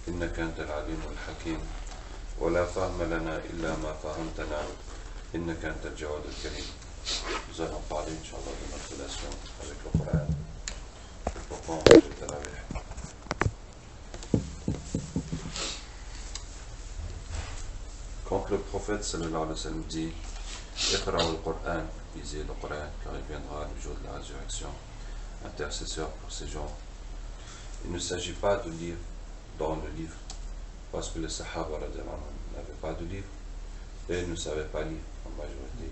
إنك أنت العليم الحكيم ولا فهم لنا إلا ما فهمتنا إنك أنت الجواد الكريم. Nous allons parler, Inch'Allah, de notre relation avec le Coran. Pourquoi on fait le tarawih? Quand le prophète sallallahu alayhi wa sallam dit Iqra al-Qur'an, lisez le Coran, car il viendra le jour de la résurrection, intercesseur pour ces gens. Il ne s'agit pas de lire dans le livre, parce que les Sahaba n'avaient pas de livre et ne savaient pas lire en majorité.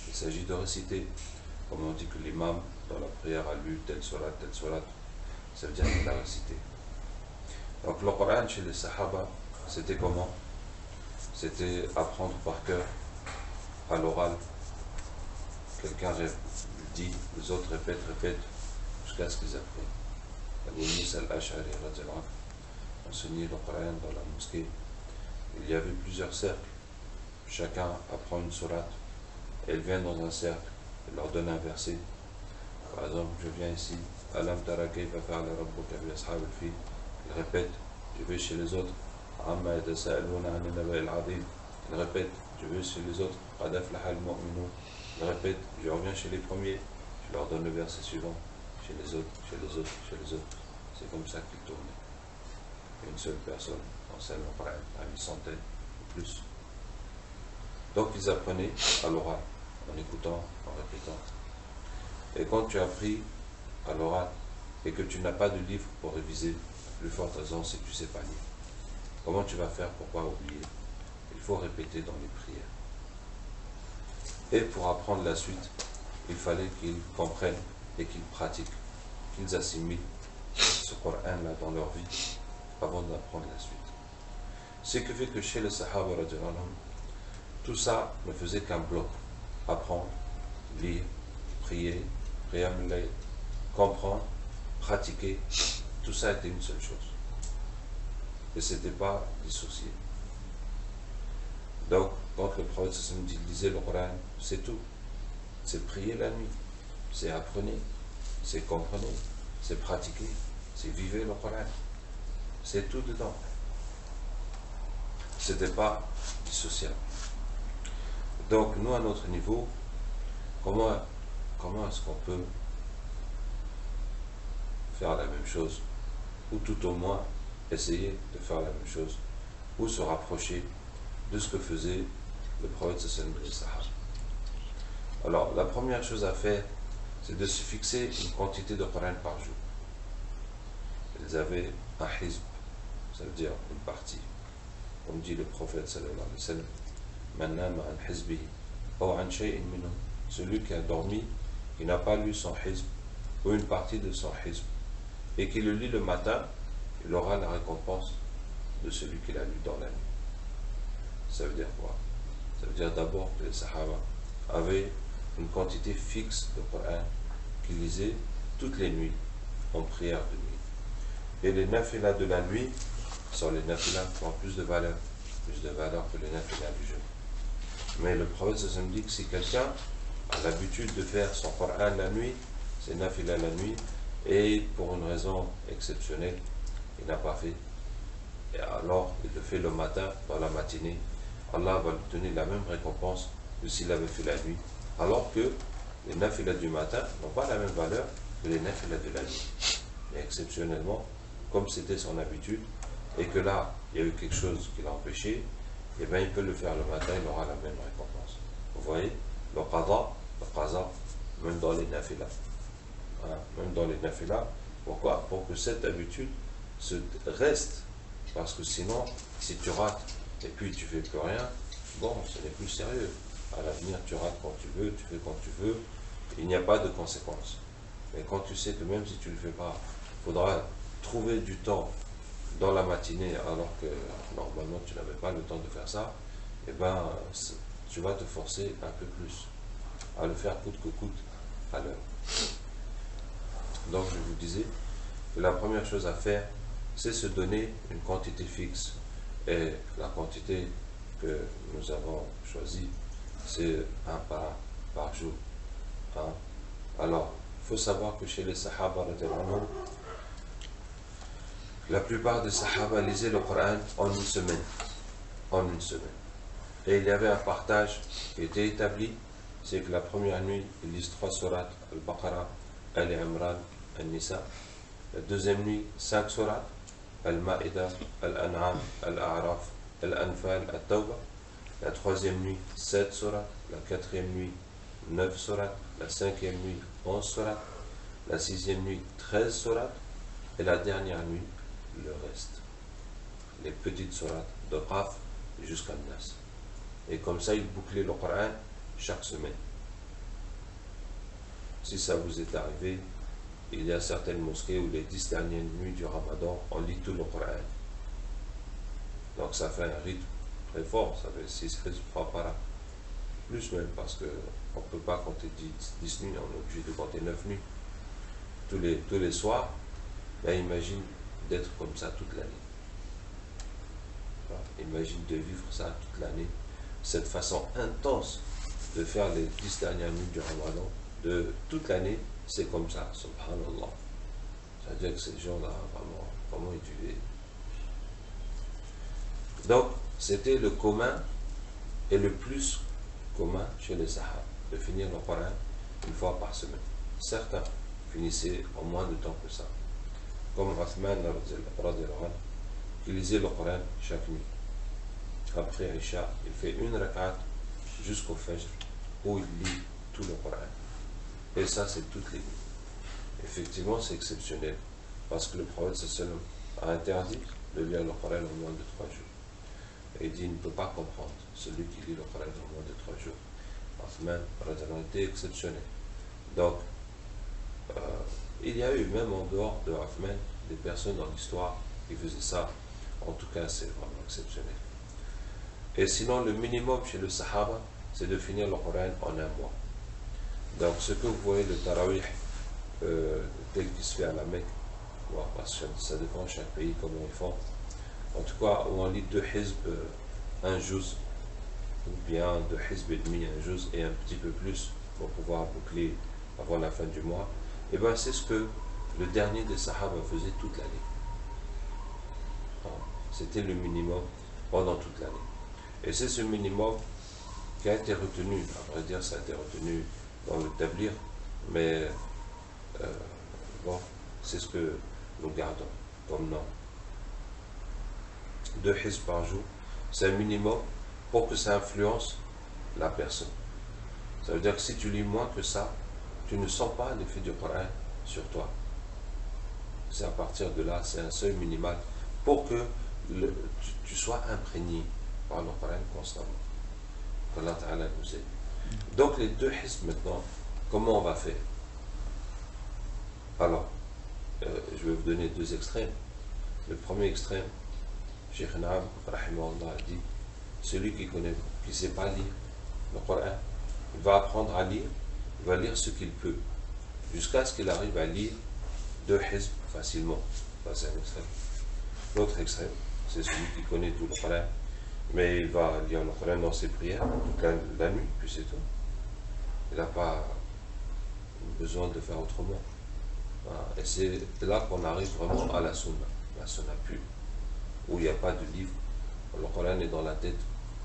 Il s'agit de réciter, comme on dit que l'imam dans la prière a lu telle surat, ça veut dire qu'il a récité. Donc le Coran chez les Sahaba, c'était comment? C'était apprendre par cœur, à l'oral. Quelqu'un dit, les autres répètent, jusqu'à ce qu'ils apprennent. Abu Musa al-Ash'ari enseignait le Coran dans la mosquée. Il y avait plusieurs cercles. Chacun apprend une sourate. Et ils viennent dans un cercle. Il leur donne un verset. Par exemple, je viens ici. Alam tara kayfa fa'ala rabbuka bi ashabil fil. Il répète. Je vais chez les autres. Amma yatasa'aluna 'ani an-naba'i al-'azim. Il répète. Je vais chez les autres. Qad aflaha al-mu'minun. Il répète. Je reviens chez les premiers. Je leur donne le verset suivant. Chez les autres, chez les autres, chez les autres. C'est comme ça qu'ils tournaient. Une seule personne enseigne le Coran à une centaine ou plus. Donc ils apprenaient à l'oral, en écoutant, en répétant. Et quand tu as appris à l'oral et que tu n'as pas de livre pour réviser, la plus forte raison c'est que tu ne sais pas lire. Comment tu vas faire pour ne pas oublier? Il faut répéter dans les prières. Et pour apprendre la suite, il fallait qu'ils comprennent et qu'ils pratiquent, qu'ils assimilent ce Coran-là dans leur vie avant d'apprendre la suite. Ce qui fait que chez les Sahaba, tout ça ne faisait qu'un bloc. Apprendre, lire, prier, comprendre, pratiquer, tout ça était une seule chose. Et ce n'était pas dissocié. Donc, quand le prophète lisait le Coran, c'est tout. C'est prier la nuit, c'est apprenez, c'est comprenez, c'est pratiquer, c'est vivre le Coran. C'est tout dedans. Ce n'était pas dissociable. Donc, nous, à notre niveau, comment est-ce qu'on peut faire la même chose, ou tout au moins essayer de faire la même chose, ou se rapprocher de ce que faisait le prophète sallallahu alayhi wa sallam. Alors, la première chose à faire, c'est de se fixer une quantité de Coran par jour. Ils avaient un hizb, ça veut dire une partie. Comme dit le prophète sallallahu alayhi wa sallam, Man nama an hizbihi, ou an shay'in minhu. Celui qui a dormi, qui n'a pas lu son hizb, ou une partie de son hizb, et qui le lit le matin, il aura la récompense de celui qui l'a lu dans la nuit. Ça veut dire quoi? Ça veut dire d'abord que les Sahaba avaient une quantité fixe de Coran qu'ils lisaient toutes les nuits en prière de nuit. Et les nafilas de la nuit sont les nafilas qui ont plus de valeur que les nafilas du jour. Mais le prophète sallallahu alayhi wa sallam dit que si quelqu'un a l'habitude de faire son Coran la nuit, c'est nafilas la nuit, et pour une raison exceptionnelle, il n'a pas fait, et alors il le fait le matin, dans la matinée, Allah va lui donner la même récompense que s'il avait fait la nuit, alors que les nafilas du matin n'ont pas la même valeur que les nafilas de la nuit. Mais exceptionnellement, comme c'était son habitude, et que là, il y a eu quelque chose qui l'a empêché, et bien il peut le faire le matin, il aura la même récompense. Vous voyez, le qaza, même dans les nafilas. Hein, même dans les nafilas, pourquoi? Pour que cette habitude reste, parce que sinon, si tu rates, et puis tu fais plus rien, bon, ce n'est plus sérieux. À l'avenir, tu rates quand tu veux, tu fais quand tu veux, il n'y a pas de conséquences. Mais quand tu sais que même si tu ne le fais pas, il faudra trouver du temps dans la matinée, alors que normalement tu n'avais pas le temps de faire ça, et ben tu vas te forcer un peu plus à le faire coûte que coûte à l'heure. Donc je vous disais que la première chose à faire, c'est se donner une quantité fixe. Et la quantité que nous avons choisie, c'est un par jour. Hein? Alors, il faut savoir que chez les Sahaba, La plupart des Sahaba lisaient le Coran en une semaine. En une semaine. Et il y avait un partage qui était établi, c'est que la première nuit, ils lisent 3 sourates, Al-Baqarah, Al-Imran, Al-Nisa. La deuxième nuit, 5 sourates, Al-Ma'idah, Al-An'am, Al-A'raf, Al-Anfal, Al-Tawbah. La troisième nuit, 7 sourates. La quatrième nuit, 9 sourates. La cinquième nuit, 11 sourates. La sixième nuit, 13 sourates. Et la dernière nuit, le reste. Les petites sourates de Qaf jusqu'à Nas. Et comme ça, ils bouclaient le Coran chaque semaine. Si ça vous est arrivé, il y a certaines mosquées où les 10 dernières nuits du Ramadan, on lit tout le Coran. Donc ça fait un rythme très fort, ça fait 6 rythmes par an. Plus même, parce qu'on ne peut pas compter 10 nuits, on est obligé de compter 9 nuits. Tous les soirs, ben imagine d'être comme ça toute l'année. Imagine de vivre ça toute l'année, cette façon intense de faire les 10 dernières nuits du Ramadan, de toute l'année, c'est comme ça, subhanallah. C'est-à-dire que ces gens-là, vraiment étudiés. Donc, c'était le commun et le plus commun chez les Sahaba, de finir le Coran une fois par semaine. Certains finissaient en moins de temps que ça. Comme Uthman, qui lisait le Coran chaque nuit. Après Isha, il fait une rakat jusqu'au Fajr, où il lit tout le Coran. Et ça, c'est toutes les nuits. Effectivement, c'est exceptionnel, parce que le prophète sallam a interdit de lire le Coran en moins de 3 jours. Et il dit, il ne peut pas comprendre celui qui lit le Coran en moins de 3 jours. Uthman était exceptionnel. Donc, il y a eu, même en dehors de Uthman, des personnes dans l'histoire qui faisaient ça. En tout cas, c'est vraiment exceptionnel. Et sinon, le minimum chez le Sahaba, c'est de finir le Coran en un mois. Donc, ce que vous voyez, le Tarawih, tel qu'il se fait à la Mecque, parce que ça dépend de chaque pays, comment ils font. En tout cas, où on lit 2 hizb, un juz, ou bien 2 hizb et demi, un juz, et un petit peu plus, pour pouvoir boucler avant la fin du mois. Et bien, c'est ce que le dernier des Sahaba faisait toute l'année. C'était le minimum pendant toute l'année. Et c'est ce minimum qui a été retenu, à vrai dire, ça a été retenu dans le Tablir, mais bon, c'est ce que nous gardons comme nom. 2 hizb par jour, c'est un minimum pour que ça influence la personne. Ça veut dire que si tu lis moins que ça, tu ne sens pas l'effet du Coran sur toi. C'est à partir de là, c'est un seuil minimal pour que tu sois imprégné par le Coran constamment. Qu'Allah Ta'ala nous aide. Donc les 2 hizb maintenant, comment on va faire? Alors, je vais vous donner 2 extrêmes. Le premier extrême, Cheikh Naam, rahimahullah, a dit, celui qui ne sait pas lire le Coran, il va apprendre à lire, il va lire ce qu'il peut, jusqu'à ce qu'il arrive à lire 2 hizb facilement. Ça, c'est un extrême. L'autre extrême, c'est celui qui connaît tout le Coran, mais il va lire le Coran dans ses prières toute la nuit, puis c'est tout. Il n'a pas besoin de faire autrement. Et c'est là qu'on arrive vraiment à la sunna pure, où il n'y a pas de livre. Le Coran est dans la tête,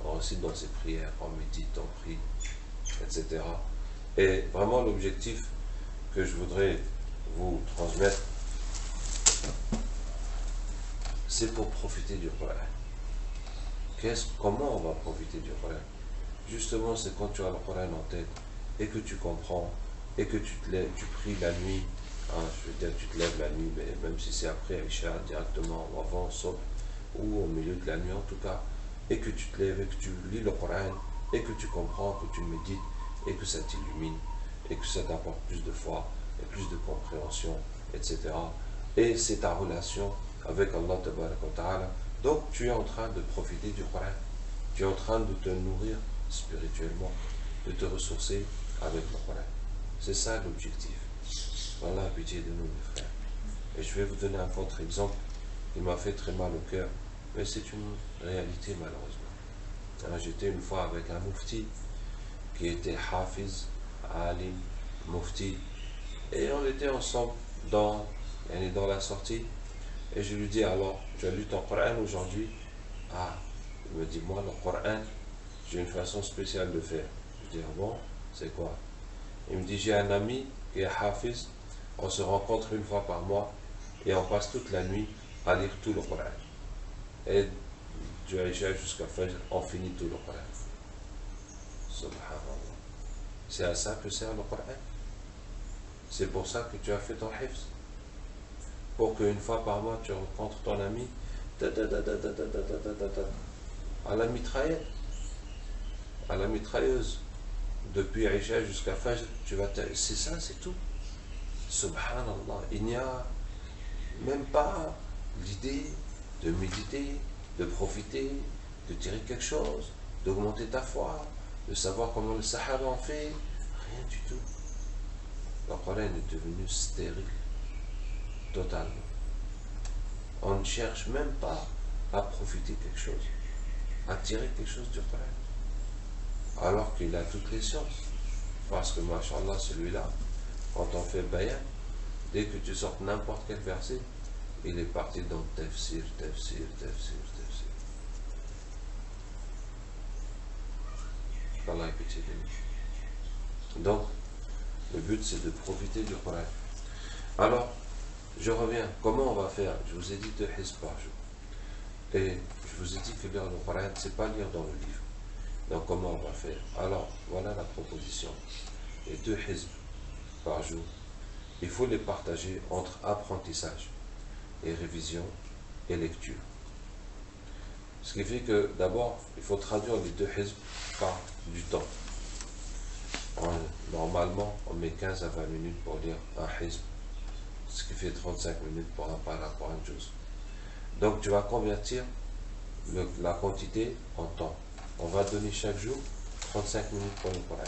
on récite dans ses prières, on médite, on prie, etc. Et vraiment l'objectif que je voudrais vous transmettre, c'est pour profiter du Coran. Comment on va profiter du Coran? Justement, c'est quand tu as le Coran en tête et que tu comprends et que tu te lèves, tu pries la nuit. Je veux dire, tu te lèves la nuit, mais même si c'est après Aïcha, directement, ou avant, ou au milieu de la nuit en tout cas, et que tu te lèves et que tu lis le Coran et que tu comprends, que tu médites et que ça t'illumine et que ça t'apporte plus de foi et plus de compréhension, etc. Et c'est ta relation avec Allah Ta'ala. Donc tu es en train de profiter du Coran, tu es en train de te nourrir spirituellement, de te ressourcer avec le Coran. C'est ça l'objectif. Voilà la pitié de nous, mes frères. Et je vais vous donner un contre-exemple qui m'a fait très mal au cœur, mais c'est une réalité malheureusement. J'étais une fois avec un mufti qui était hafiz, alim, mufti, et on était ensemble dans la sortie, Et je lui dis, alors, tu as lu ton Coran aujourd'hui? Ah, il me dit, moi, le Coran, j'ai une façon spéciale de faire. Je dis, ah bon, c'est quoi? Il me dit, j'ai un ami qui est Hafiz, on se rencontre une fois par mois et on passe toute la nuit à lire tout le Coran. Et du Aïcha jusqu'à Fajr, on finit tout le Coran. Subhanallah. C'est à ça que sert le Coran. C'est pour ça que tu as fait ton hifz. Pour qu'une fois par mois tu rencontres ton ami à la mitraillette, à la mitrailleuse. Depuis Aïcha jusqu'à Fajr, tu vas c'est ça, c'est tout. Subhanallah. Il n'y a même pas l'idée de méditer, de profiter, de tirer quelque chose, d'augmenter ta foi, de savoir comment le Sahaba en fait. Rien du tout. Le Coran est devenu stérile, totalement. On ne cherche même pas à profiter quelque chose, à tirer quelque chose du Coran. Alors qu'il a toutes les sciences. Parce que, machallah, celui-là, quand on fait bayan, dès que tu sortes n'importe quel verset, il est parti dans tafsir. Allah ait pitié de nous. Donc, le but c'est de profiter du Coran. Alors, je reviens. Comment on va faire? Je vous ai dit 2 hizb par jour. Et je vous ai dit que lire le Coran, c'est pas lire dans le livre. Donc, comment on va faire? Alors, voilà la proposition. Les 2 hizb par jour, il faut les partager entre apprentissage et révision et lecture. Ce qui fait que d'abord, il faut traduire les 2 hizb par du temps. Normalement, on met 15 à 20 minutes pour lire un hizb, ce qui fait 35 minutes pour un para, pour un juz. Donc tu vas convertir la quantité en temps. On va donner chaque jour 35 minutes pour le Coran.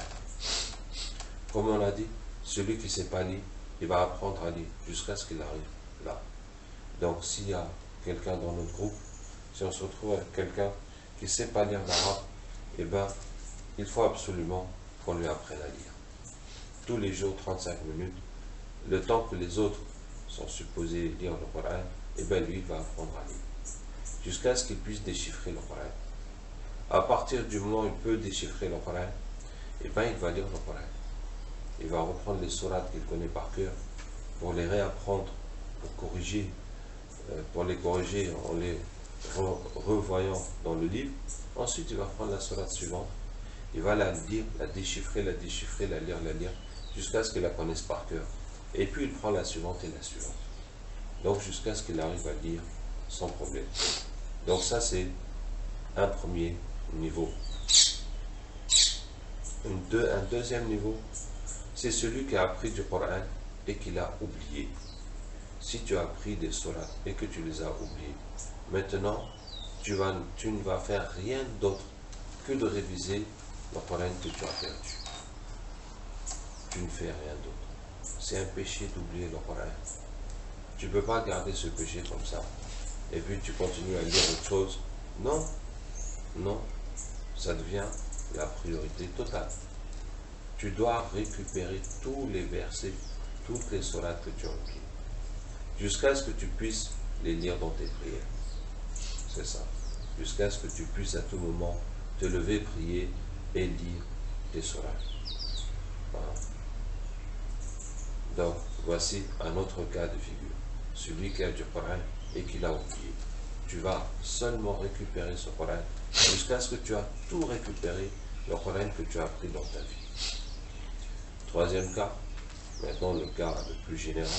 Comme on l'a dit, celui qui ne sait pas lire, il va apprendre à lire jusqu'à ce qu'il arrive là. Donc s'il y a quelqu'un dans notre groupe, si on se retrouve avec quelqu'un qui ne sait pas lire l'arabe, eh bien, il faut absolument qu'on lui apprenne à lire. Tous les jours, 35 minutes, le temps que les autres sont supposés lire le Coran, eh bien, lui, il va apprendre à lire. Jusqu'à ce qu'il puisse déchiffrer le Coran. À partir du moment où il peut déchiffrer le Coran, eh bien, il va lire le Coran. Il va reprendre les sourates qu'il connaît par cœur pour les réapprendre, pour corriger, pour les corriger en les revoyant dans le livre. Ensuite, il va prendre la sourate suivante. Il va la lire, la déchiffrer, la lire, jusqu'à ce qu'il la connaisse par cœur. Et puis il prend la suivante et la suivante. Donc jusqu'à ce qu'il arrive à lire sans problème. Donc ça c'est un premier niveau. Un deuxième niveau, c'est celui qui a appris du Coran et qui l'a oublié. Si tu as appris des sourates et que tu les as oubliés, maintenant tu ne vas faire rien d'autre que de réviser le Coran que tu as perdu. Tu ne fais rien d'autre. C'est un péché d'oublier le Coran. Tu ne peux pas garder ce péché comme ça. Et puis tu continues à lire autre chose. Non, non, ça devient la priorité totale. Tu dois récupérer tous les versets, toutes les sourates que tu as oubliées, jusqu'à ce que tu puisses les lire dans tes prières. C'est ça. Jusqu'à ce que tu puisses à tout moment te lever, prier et lire tes sourates. Voilà. Donc, voici un autre cas de figure. Celui qui a du Coran et qui l'a oublié. Tu vas seulement récupérer ce Coran jusqu'à ce que tu as tout récupéré, le Coran que tu as appris dans ta vie. Troisième cas, maintenant le cas le plus général.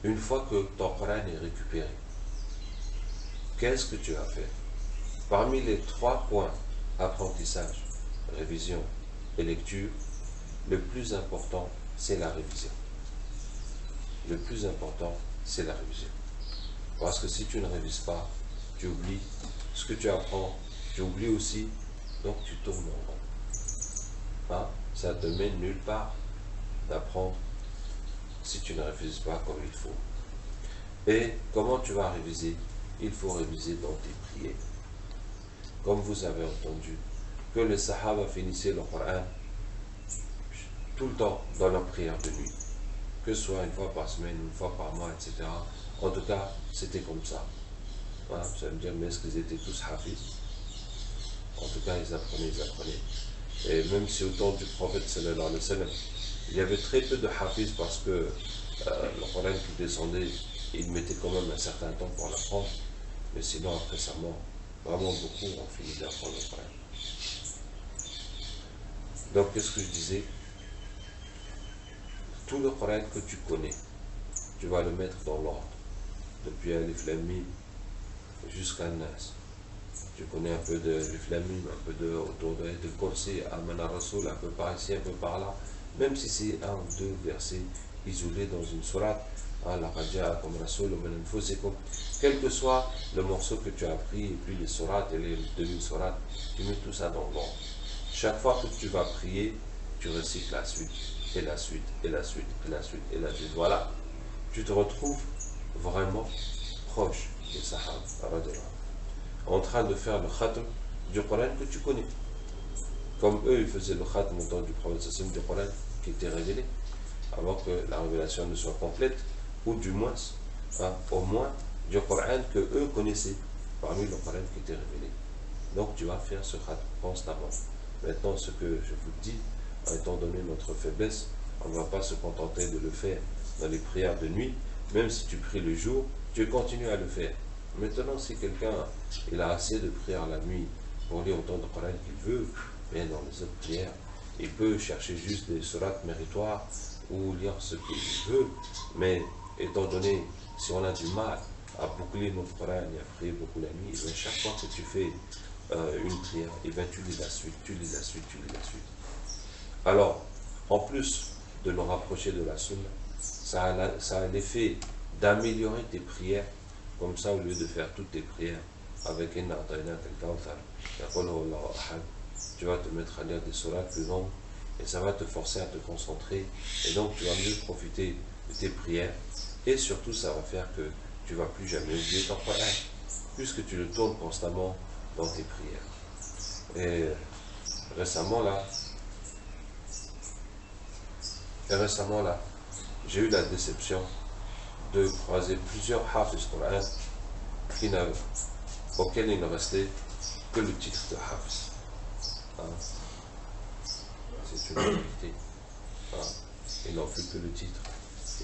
Une fois que ton Coran est récupéré, qu'est-ce que tu vas faire? Parmi les 3 points, apprentissage, révision et lecture, le plus important, c'est la révision. Le plus important, c'est la révision. Parce que si tu ne révises pas, tu oublies ce que tu apprends, tu oublies aussi, donc tu tournes en rond. Hein? Ça te mène nulle part d'apprendre si tu ne révises pas comme il faut. Et comment tu vas réviser? Il faut réviser dans tes prières. Comme vous avez entendu, que les Sahaba finissaient le Coran tout le temps dans leur prière de nuit. Que ce soit une fois par semaine, une fois par mois, etc. En tout cas, c'était comme ça. Voilà, vous allez me dire, mais est-ce qu'ils étaient tous hafiz? En tout cas, ils apprenaient. Et même si au temps du prophète sallallahu alayhi wa sallam, il y avait très peu de hafiz parce que le Coran qui descendait, il mettait quand même un certain temps pour l'apprendre. Mais sinon, après sa mort, vraiment beaucoup ont fini d'apprendre le Coran. Donc, qu'est-ce que je disais? Tout le Coran que tu connais, tu vas le mettre dans l'ordre, depuis Alif Lam Mim jusqu'à Nas. Tu connais un peu de Alif Lam Mim, un peu de autour de Kursi, Amana Rasoul, un peu par ici, un peu par là, même si c'est un ou deux versets isolés dans une sourate, la Raja, comme Rasoul, quel que soit le morceau que tu as appris, et puis les sourates et les demi-sourates, tu mets tout ça dans l'ordre. Chaque fois que tu vas prier, tu récites la suite, et la suite, et la suite, et la suite, et la suite. Voilà. Tu te retrouves vraiment proche des Sahaba, en train de faire le khatm du Coran que tu connais. Comme eux, ils faisaient le khatm au temps du prophète du Coran qui était révélé, avant que la révélation ne soit complète, ou du moins, au moins, du Coran que eux connaissaient, parmi le Coran qui était révélé. Donc tu vas faire ce khatm constamment. Maintenant, ce que je vous dis, étant donné notre faiblesse, on ne va pas se contenter de le faire dans les prières de nuit, même si tu pries le jour, tu continues à le faire. Maintenant, si quelqu'un il a assez de prières la nuit pour lire autant de Coran qu'il veut, bien dans les autres prières, il peut chercher juste des sourates méritoires ou lire ce qu'il veut, mais étant donné, si on a du mal à boucler notre Coran et à prier beaucoup la nuit, bien chaque fois que tu fais une prière, et bien tu lis la suite, tu lis la suite, tu lis la suite. Alors, en plus de nous rapprocher de la sunna, ça a l'effet d'améliorer tes prières, comme ça au lieu de faire toutes tes prières avec Inna Atayna Al-Kawthar, tu vas te mettre à lire des sourates plus longues et ça va te forcer à te concentrer et donc tu vas mieux profiter de tes prières et surtout ça va faire que tu ne vas plus jamais oublier ton Coran puisque tu le tournes constamment dans tes prières. Et récemment là, j'ai eu la déception de croiser plusieurs hafiz Coran auxquels il ne restait que le titre de hafiz. C'est une réalité. Ils n'ont plus que le titre.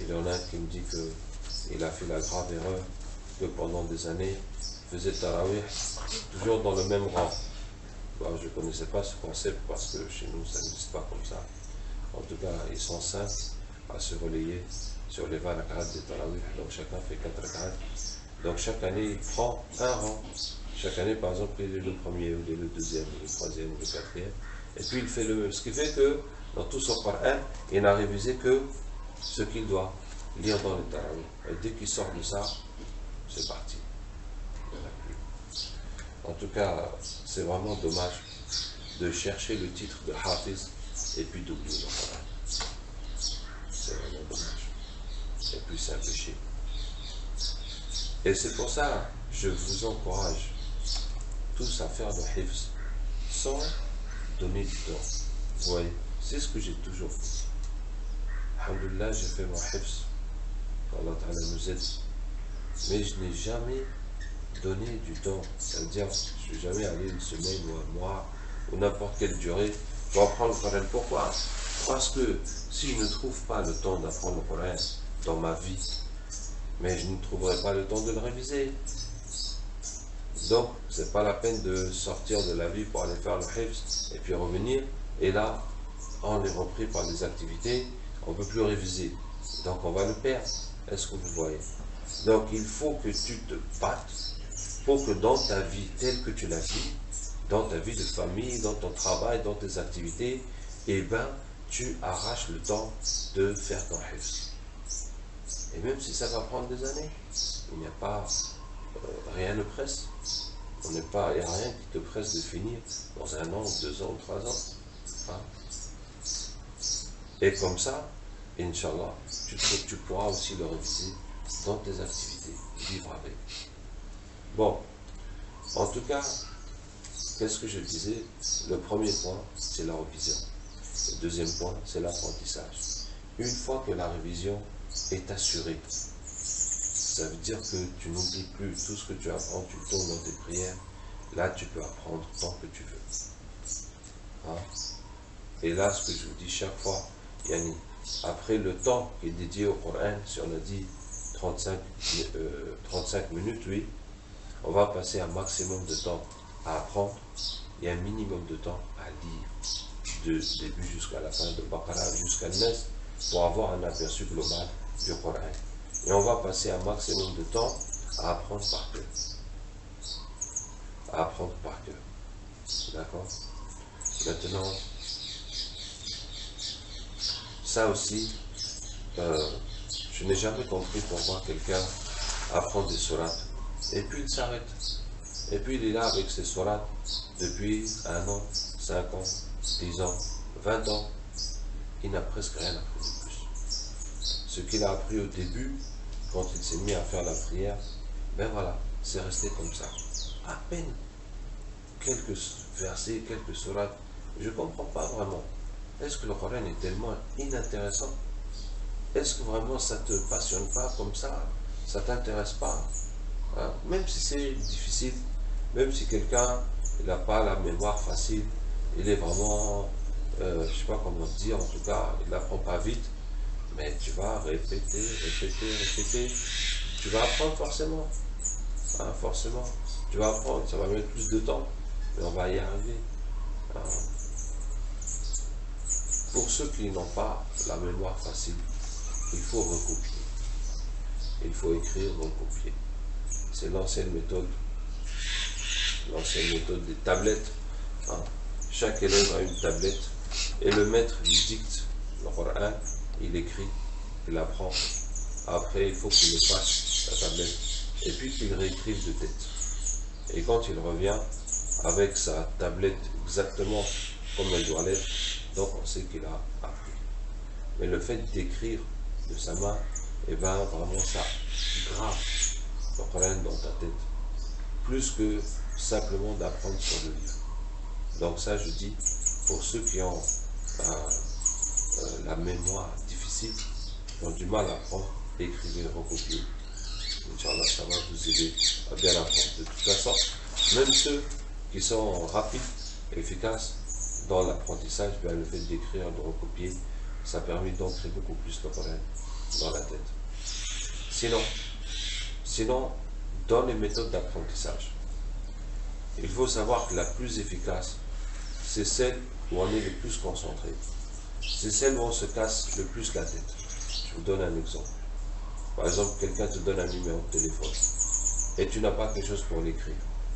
Il y en a un qui me dit qu'il a fait la grave erreur que pendant des années, il faisait tarawih toujours dans le même rang. Je ne connaissais pas ce concept parce que chez nous, ça n'existe pas comme ça. En tout cas, ils sont simples à se relayer sur les 20 rak'at de tarawih. Donc chacun fait 4 rak'at. Donc chaque année, il prend un rang. Chaque année, par exemple, il est le premier, ou il est le deuxième, ou le troisième, ou le quatrième. Et puis il fait le même. Ce qui fait que dans tout son Coran, il n'a révisé que ce qu'il doit lire dans le tarawih. Et dès qu'il sort de ça, c'est parti. En tout cas, c'est vraiment dommage de chercher le titre de Hafiz et puis d'oublier le Coran. C'est vraiment dommage. Et puis c'est un péché. Et c'est pour ça que je vous encourage tous à faire le hifz sans donner du temps. Vous voyez, c'est ce que j'ai toujours fait. Alhamdulillah, j'ai fait mon hifz. Allah Ta'ala nous aide. Mais je n'ai jamais donné du temps. C'est-à-dire, je ne suis jamais allé une semaine ou un mois ou n'importe quelle durée pour apprendre le Coran. Pourquoi? Parce que si je ne trouve pas le temps d'apprendre le Coran dans ma vie, mais je ne trouverai pas le temps de le réviser. Donc, ce n'est pas la peine de sortir de la vie pour aller faire le hifz et puis revenir. Et là, on est repris par des activités, on ne peut plus réviser. Donc, on va le perdre. Est-ce que vous voyez? Donc, il faut que tu te battes pour que dans ta vie telle que tu la vis, dans ta vie de famille, dans ton travail, dans tes activités, eh bien, tu arraches le temps de faire ton hifz. Et même si ça va prendre des années, il n'y a pas, rien ne presse. Il n'y a rien qui te presse de finir dans 1 an, 2 ans, 3 ans. Et comme ça, Inch'Allah, tu pourras aussi le réviser dans tes activités, vivre avec. Bon, en tout cas, qu'est-ce que je disais? Le premier point, c'est la révision. Le deuxième point, c'est l'apprentissage. Une fois que la révision est assurée, ça veut dire que tu n'oublies plus tout ce que tu apprends, tu tournes dans tes prières. Là, tu peux apprendre tant que tu veux. Hein? Et là, ce que je vous dis chaque fois, Yanni, après le temps qui est dédié au Coran, si on a dit 35 minutes, oui, on va passer un maximum de temps à apprendre et un minimum de temps à lire, de début jusqu'à la fin, de Baqarah jusqu'à Nas, pour avoir un aperçu global du Coran. Et on va passer un maximum de temps à apprendre par cœur. À apprendre par cœur. D'accord? Maintenant, ça aussi, je n'ai jamais compris pourquoi quelqu'un apprend des sourates et puis il s'arrête. Et puis il est là avec ses sourates depuis 1 an, 5 ans, 10 ans, 20 ans. Il n'a presque rien appris de plus. Ce qu'il a appris au début, quand il s'est mis à faire la prière, ben voilà, c'est resté comme ça. À peine quelques versets, quelques sourates. Je ne comprends pas vraiment. Est-ce que le Coran est tellement inintéressant? Est-ce que vraiment ça ne te passionne pas comme ça? Ça ne t'intéresse pas? Hein? Même si c'est difficile, même si quelqu'un n'a pas la mémoire facile, il est vraiment, je ne sais pas comment dire, en tout cas, il n'apprend pas vite, mais tu vas répéter, tu vas apprendre forcément. Hein, forcément, tu vas apprendre, ça va mettre plus de temps, mais on va y arriver. Hein. Pour ceux qui n'ont pas la mémoire facile, il faut recopier. Il faut écrire, recopier. C'est l'ancienne méthode des tablettes. Hein. Chaque élève a une tablette et le maître lui dicte le Coran, il écrit, il apprend. Après, il faut qu'il le fasse, la tablette, et puis qu'il réécrive de tête. Et quand il revient avec sa tablette exactement comme elle doit l'être, donc on sait qu'il a appris. Mais le fait d'écrire de sa main, et bien vraiment ça grave le problème dans ta tête, plus que simplement d'apprendre sur le livre. Donc ça, je dis, pour ceux qui ont la mémoire difficile, qui ont du mal à apprendre, écrivez, recopiez. Inch'Allah, ça va vous aider à bien apprendre. De toute façon, même ceux qui sont rapides, efficaces dans l'apprentissage, bien le fait d'écrire, de recopier, ça permet d'ancrer beaucoup plus le Coran dans la tête. Sinon, dans les méthodes d'apprentissage, il faut savoir que la plus efficace, c'est celle où on est le plus concentré. C'est celle où on se casse le plus la tête. Je vous donne un exemple. Par exemple, quelqu'un te donne un numéro de téléphone et tu n'as pas quelque chose pour l'écrire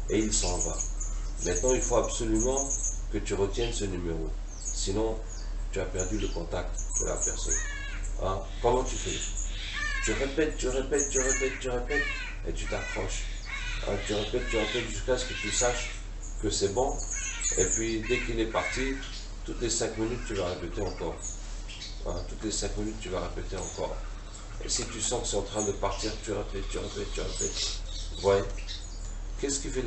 et il s'en va. Maintenant, il faut absolument que tu retiennes ce numéro. Sinon, tu as perdu le contact de la personne. Hein? Comment tu fais? Tu répètes et tu t'accroches. Hein? Tu répètes jusqu'à ce que tu saches que c'est bon. Et puis, dès qu'il est parti, toutes les 5 minutes, tu vas répéter encore. Hein? Toutes les 5 minutes, tu vas répéter encore. Et si tu sens que c'est en train de partir, tu répètes. Vous voyez? Qu'est-ce qui fait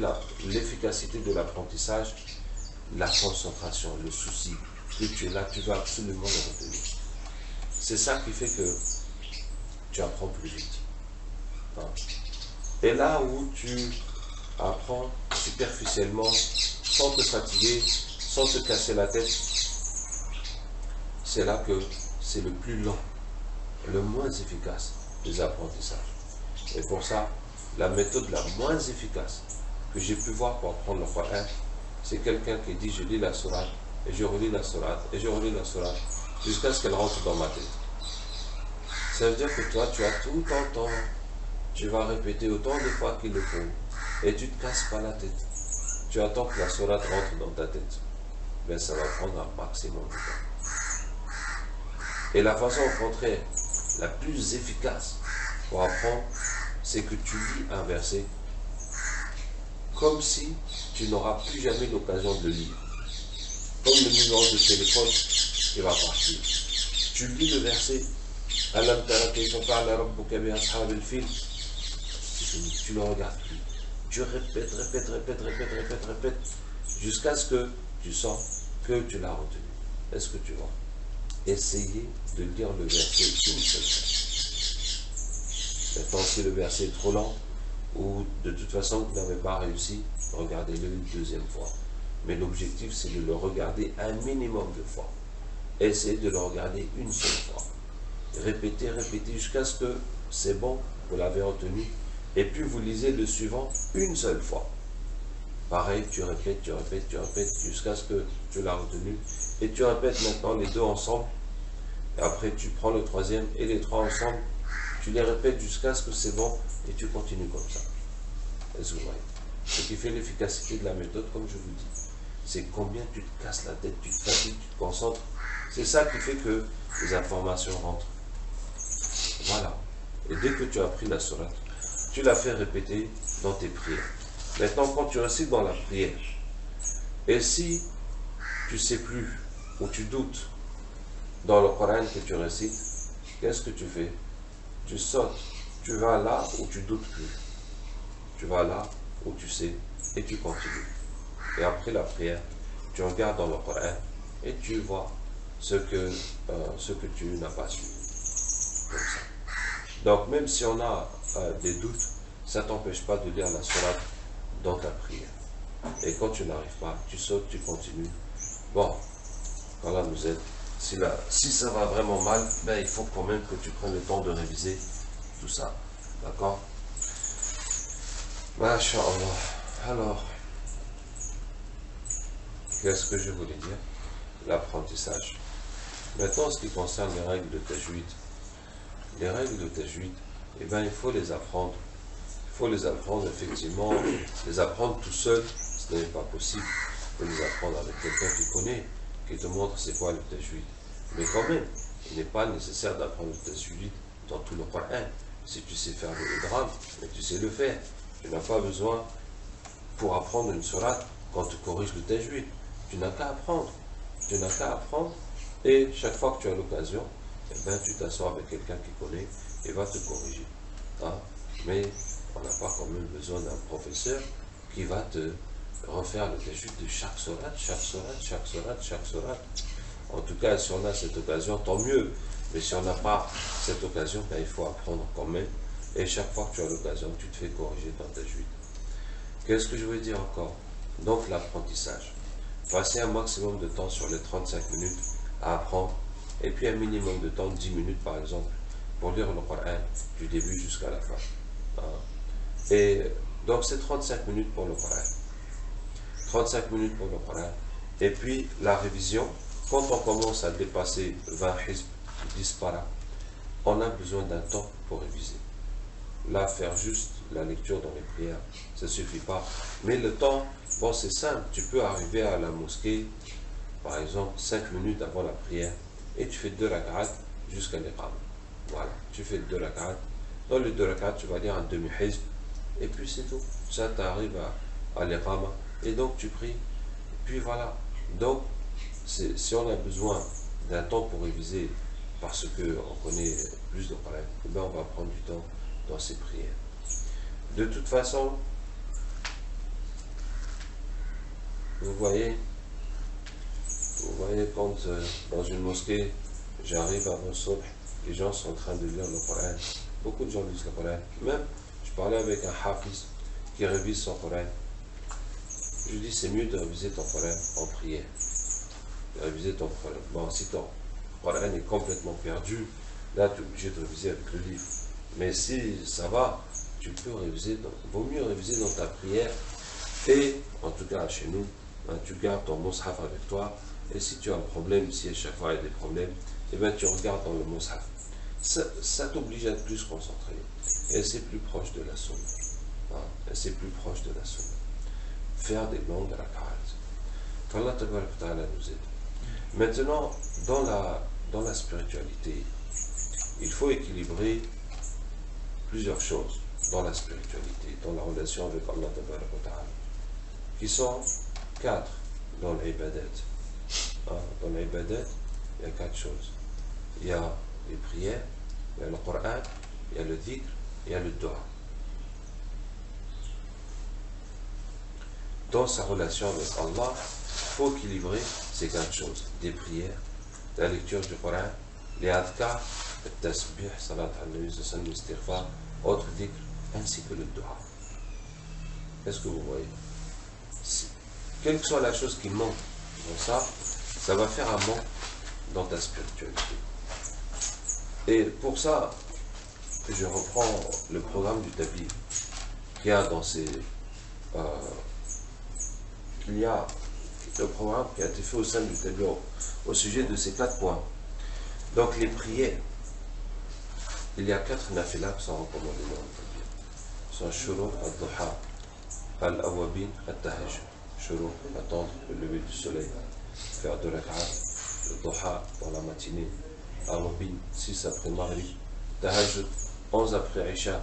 l'efficacité de l'apprentissage? La concentration, le souci que tu es là, tu vas absolument le retenir. C'est ça qui fait que tu apprends plus vite. Hein? Et là où tu apprends superficiellement, sans te fatiguer, sans te casser la tête, c'est là que c'est le plus lent, le moins efficace des apprentissages. Et pour ça, la méthode la moins efficace que j'ai pu voir pour apprendre le Coran, c'est quelqu'un qui dit je lis la sourate, et je relis la sourate, et je relis la sourate, jusqu'à ce qu'elle rentre dans ma tête. Ça veut dire que toi, tu as tout ton temps, tu vas répéter autant de fois qu'il le faut, et tu ne te casses pas la tête. Tu attends que la sourate rentre dans ta tête. Ben, ça va prendre un maximum de temps. Et la façon au contraire, la plus efficace pour apprendre, c'est que tu lis un verset comme si tu n'auras plus jamais l'occasion de le lire. Comme le numéro de téléphone qui va partir. Tu lis le verset, Alam tara kayfa fa'ala rabbuka bi ashabil fil. Tu ne le regardes plus. Tu répètes, jusqu'à ce que tu sens que tu l'as retenu. Est-ce que tu vois? Essayez de lire le verset une seule fois. Maintenant, si le verset est trop long, ou de toute façon vous n'avez pas réussi, regardez-le une deuxième fois. Mais l'objectif, c'est de le regarder un minimum de fois. Essayez de le regarder une seule fois. Répétez, répétez jusqu'à ce que c'est bon, vous l'avez retenu. Et puis vous lisez le suivant une seule fois. Pareil, tu répètes, tu répètes, tu répètes, jusqu'à ce que tu l'as retenu. Et tu répètes maintenant les deux ensemble. Et après, tu prends le troisième et les trois ensemble. Tu les répètes jusqu'à ce que c'est bon. Et tu continues comme ça. Est-ce que vous voyez? Ce qui fait l'efficacité de la méthode, comme je vous dis, c'est combien tu te casses la tête, tu te fatigues, tu te concentres. C'est ça qui fait que les informations rentrent. Voilà. Et dès que tu as appris la sourate, tu l'as fait répéter dans tes prières. Maintenant, quand tu récites dans la prière, et si tu ne sais plus ou tu doutes dans le Coran que tu récites, qu'est-ce que tu fais? Tu sautes, tu vas là où tu doutes plus. Tu vas là où tu sais et tu continues. Et après la prière, tu regardes dans le Coran et tu vois ce que tu n'as pas su. Comme ça. Donc même si on a des doutes, ça ne t'empêche pas de lire la sourate dans ta prière. Et quand tu n'arrives pas, tu sautes, tu continues. Bon, Allah nous aide. Si ça va vraiment mal, ben, il faut quand même que tu prennes le temps de réviser tout ça. D'accord? Masha'Allah. Alors, qu'est-ce que je voulais dire? L'apprentissage. Maintenant, en ce qui concerne les règles de tajwid, les règles de tajwid, eh bien, il faut les apprendre. Il faut les apprendre, effectivement. Les apprendre tout seul, ce n'est pas possible. Il faut les apprendre avec quelqu'un qui connaît, qui te montre c'est quoi le tajwid. Mais quand même, il n'est pas nécessaire d'apprendre le tajwid dans tout le Coran. Si tu sais faire le drame, mais tu sais le faire. Tu n'as pas besoin, pour apprendre une sourate, quand tu corriges le tajwid. Tu n'as qu'à apprendre. Tu n'as qu'à apprendre. Et chaque fois que tu as l'occasion, eh ben, tu t'assois avec quelqu'un qui connaît et va te corriger. Hein? Mais on n'a pas quand même besoin d'un professeur qui va te refaire le tajwid de chaque sourate, chaque sourate, chaque sourate, chaque sourate. En tout cas, si on a cette occasion, tant mieux. Mais si on n'a pas cette occasion, ben, il faut apprendre quand même. Et chaque fois que tu as l'occasion, tu te fais corriger dans ta tajwid. Qu'est-ce que je veux dire encore? Donc l'apprentissage. Passer un maximum de temps sur les 35 minutes à apprendre. Et puis un minimum de temps, 10 minutes par exemple, pour lire le Coran du début jusqu'à la fin. Et donc c'est 35 minutes pour le Coran. 35 minutes pour le Coran. Et puis la révision, quand on commence à dépasser 20 hizb, 10 para, on a besoin d'un temps pour réviser. Là, faire juste la lecture dans les prières, ça ne suffit pas. Mais le temps, bon, c'est simple. Tu peux arriver à la mosquée, par exemple, 5 minutes avant la prière, et tu fais 2 rak'at jusqu'à l'iqam. Voilà, tu fais 2 rak'at. Dans les 2 rak'at, tu vas lire un demi-hizb, et puis c'est tout. Ça t'arrive à l'iqam, et donc tu pries. Et puis voilà. Donc, si on a besoin d'un temps pour réviser, parce qu'on connaît plus de problèmes, eh bien on va prendre du temps dans ces prières. De toute façon, vous voyez quand dans une mosquée, j'arrive avant le subh, les gens sont en train de lire le Coran. Beaucoup de gens lisent le Coran. Même, je parlais avec un hafiz qui révise son Coran. Je lui dis, c'est mieux de réviser ton Coran en prière. De réviser ton Coran. Bon, si ton Coran est complètement perdu, là, tu es obligé de réviser avec le livre. Mais si ça va, tu peux réviser, vaut mieux réviser dans ta prière. Et, en tout cas chez nous, ben, tu gardes ton mushaf avec toi. Et si tu as un problème, si à chaque fois il y a des problèmes, eh bien tu regardes dans le mushaf. Ça t'oblige à être plus concentré. Et c'est plus proche de la sunna. Hein? Et c'est plus proche de la sunna. Faire des longues rak'at. Qu'Allah nous aide. Maintenant, dans la spiritualité, il faut équilibrer plusieurs choses dans la spiritualité, dans la relation avec Allah qui sont 4 dans l'ibadat. Dans l'ibadat, il y a 4 choses. Il y a les prières, il y a le Coran, il y a le dhikr, il y a le dua. Dans sa relation avec Allah, il faut équilibrer ces 4 choses. Des prières, la lecture du Coran, les adhkar, le tasbih, salat al-nabi, istighfar, autres dhikr, ainsi que le dua. Est-ce que vous voyez? Quelle que soit la chose qui manque dans ça, ça va faire un manque dans ta spiritualité. Et pour ça, je reprends le programme du Tabligh qui a dans ses... il y a le programme qui a été fait au sein du Tabligh au sujet de ces 4 points. Donc les prières, il y a 4 nafilas qui sont recommandées dans le Tabligh. Ce sont Shuru, Al-Duha, Al-Awabin, Al-Tahajjud. Shuru, attendre le lever du soleil, faire 2 rak'at, le Duha dans la matinée, Awabin, 6 après Maghrib, Tahajjud, 11 après Isha.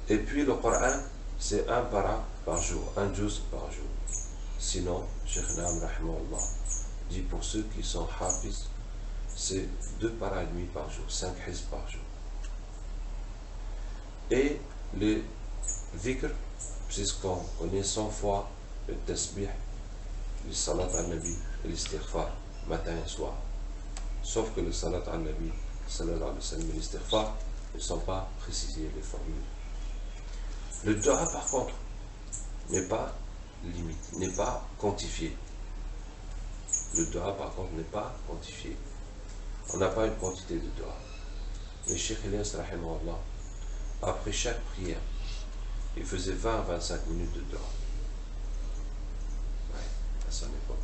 Et puis le Coran, c'est 1 para par jour, 1 juz par jour. Sinon, Cheikh Naam Rahimahullah dit pour ceux qui sont hafiz, c'est 2 paras et demi par jour, 5 hizb par jour. Et les dhikr, puisqu'on connaît 100 fois le tasbih, le salat al-nabi et l'istighfar, matin et soir. Sauf que le salat al-nabi, sallallahu alayhi wa sallam, et l'istighfar ne sont pas précisés les formules. Le dua, par contre, n'est pas limité, n'est pas quantifié. Le dua, par contre, n'est pas quantifié. On n'a pas une quantité de dua. Mais Cheikh Ilyas, rahimahullah, après chaque prière, il faisait 20 à 25 minutes de dua. Ouais, à son époque.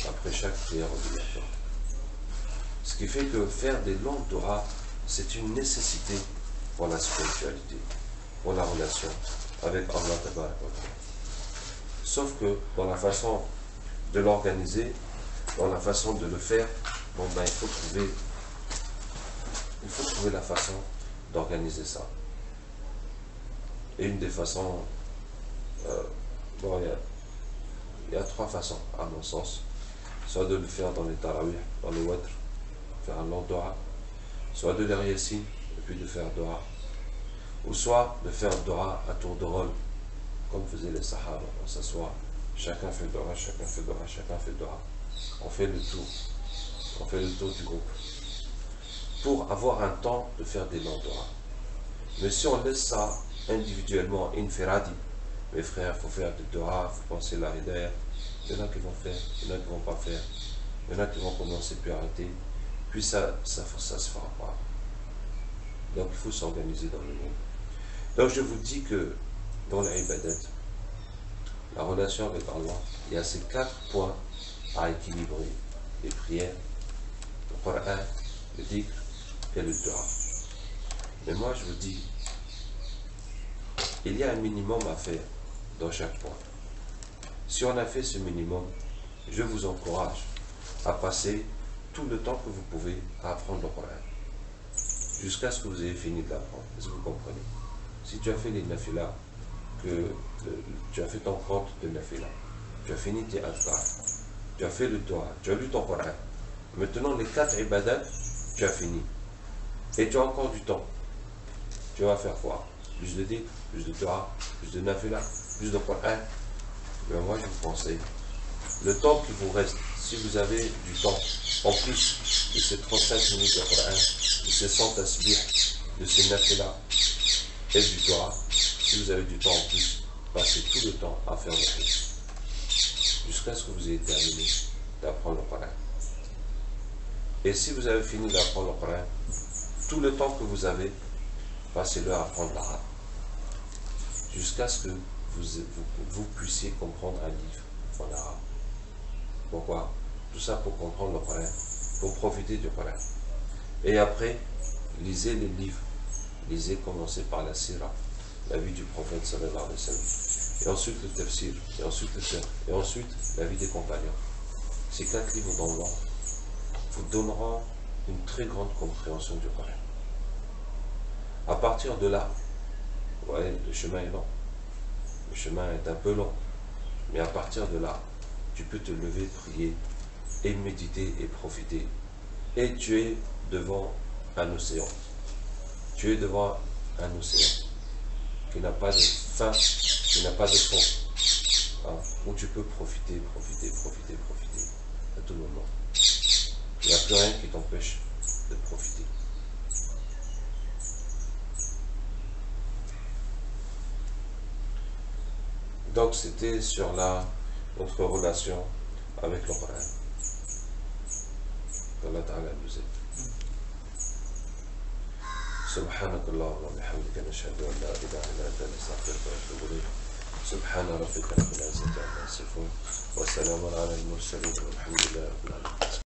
Après chaque prière obligatoire. Ce qui fait que faire des longues dua, c'est une nécessité pour la spiritualité, pour la relation avec Allah Tabaraka wa Ta'ala. Sauf que dans la façon de l'organiser, dans la façon de le faire, bon ben il faut trouver la façon d'organiser ça. Et une des façons, bon il y a 3 façons à mon sens. Soit de le faire dans les tarawih, dans le watr, faire un long dua, soit de lire Yassine, et puis de faire dua, ou soit de faire dua à tour de rôle, comme faisaient les Sahaba. On s'assoit, chacun fait dua, chacun fait dua, chacun fait dua. On fait le tour du groupe, pour avoir un temps de faire des longs dua. Mais si on laisse ça individuellement, infiradi, mes frères, il faut faire des dua, il faut penser la hidayah. Il y en a qui vont faire, il y en a qui ne vont pas faire, il y en a qui vont commencer puis arrêter, puis ça se fera pas. Donc il faut s'organiser dans le monde. Donc je vous dis que dans l'ibadat, la relation avec Allah, il y a ces 4 points à équilibrer: les prières, le Coran, le dhikr et le dua. Mais moi je vous dis, il y a un minimum à faire dans chaque point. Si on a fait ce minimum, je vous encourage à passer tout le temps que vous pouvez à apprendre le Coran, jusqu'à ce que vous ayez fini de l'apprendre. Est-ce que vous comprenez? Si tu as fait les nafilas, tu as fait ton compte de nafila, tu as fini tes azkar, tu as fait le dua, tu as lu ton Coran, maintenant les 4 ibadat, tu as fini. Et tu as encore du temps. Tu vas faire quoi? Plus de dhikr, plus de dua, plus de nafila, plus de Coran. Mais moi je vous conseille, le temps qui vous reste, si vous avez du temps, en plus de ces 35 minutes de Coran, de ces 100 tasbih, de ces nafila et du dua, si vous avez du temps en plus, passez tout le temps à faire le Coran, jusqu'à ce que vous ayez terminé d'apprendre le Coran. Et si vous avez fini d'apprendre le Coran, tout le temps que vous avez, passez-le à apprendre l'arabe, jusqu'à ce que vous puissiez comprendre un livre en arabe. Pourquoi? Tout ça pour comprendre le Coran, pour profiter du Coran. Et après, lisez les livres. Lisez, commencez par la sira, la vie du prophète sallallahu alayhi wa sallam. Et ensuite le tafsir, et ensuite le fiqh, et ensuite la vie des compagnons. Ces 4 livres dans l'ordre vous donneront une très grande compréhension du Coran. À partir de là, ouais, le chemin est long. Le chemin est un peu long, mais à partir de là, tu peux te lever, prier, et méditer et profiter. Et tu es devant un océan. Tu es devant un océan qui n'a pas de fin, qui n'a pas de fond, hein, où tu peux profiter à tout moment. Il n'y a plus rien qui t'empêche de profiter. Donc c'était sur notre relation avec le Coran. qu'Allah Ta'ala nous aide. سبحانك اللهم وبحمدك نشهد ان لا اله الا انت نستغفرك ونتوب اليك سبحان ربك رب العزه عما يصفون وسلام على المرسلين والحمد لله رب العالمين.